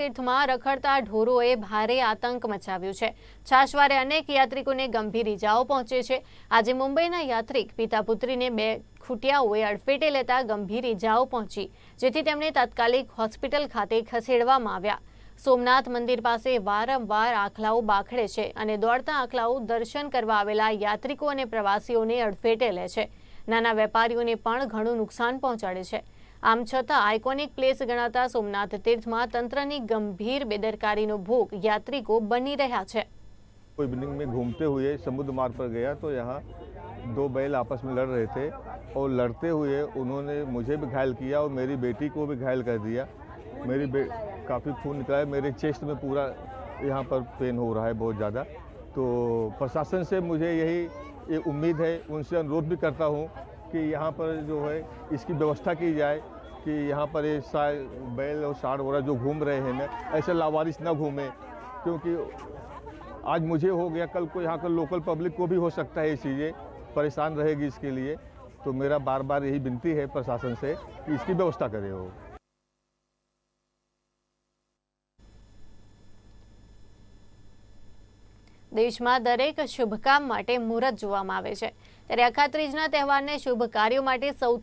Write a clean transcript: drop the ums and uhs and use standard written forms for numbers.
तीर्थમાં રખડતા ઢોરોએ ભારે આતંક મચાવ્યો છે। છાશવારે અનેક યાત્રિકોને ગંભીર ઇજાઓ પહોંચી છે। આજે મુંબઈના યાત્રિક પિતા પુત્રીને બે ખૂટિયાઓએ અડફેટે લેતા ગંભીર ઇજાઓ પહોંચી, જેથી તેમને તાત્કાલિક હોસ્પિટલ ખાતે ખસેડવામાં આવ્યા। સોમનાથ મંદિર પાસે વારંવાર આખલાઓ બાખડે છે અને દોડતા આખલાઓ દર્શન કરવા આવેલા યાત્રિકો અને પ્રવાસીઓને અડફેટે લે છે। નાના વેપારીઓને પણ ઘણું નુકસાન પહોંચાડે છે। આમ છતાં આઇકોનિક પ્લેસ ગણાતા સોમનાથ तीर्थમાં તંત્રની ગંભીર બેદરકારીનો ભોગ યાત્રિકો બની રહ્યા છે। इवनिंग में घूमते हुए समुद्र मार्ग पर गया तो यहाँ दो बैल आपस में लड़ रहे थे और लड़ते हुए उन्होंने मुझे भी घायल किया और मेरी बेटी को भी घायल कर दिया। काफ़ी खून निकला है, मेरे चेस्ट में पूरा यहाँ पर पेन हो रहा है बहुत ज़्यादा। तो प्रशासन से मुझे यही उम्मीद है, उनसे अनुरोध भी करता हूँ कि यहाँ पर जो है इसकी व्यवस्था की जाए कि यहाँ पर ये बैल और साढ़ वगैरह जो घूम रहे हैं ना, ऐसे लावारिस ना घूमें, क्योंकि आज मुझे हो गया, कल को यहाँ का लोकल पब्लिक को भी हो सकता है, ये चीज़ें परेशान रहेगी इसके लिए। तो मेरा बार बार यही विनती है प्रशासन से कि इसकी व्यवस्था करे हो। દેશમાં દરેક શુભ કામ માટે મુહૂર્ત જોવામાં આવે છે, ત્યારે અખાત્રીજના તહેવારને શુભ કાર્યો માટે સૌથી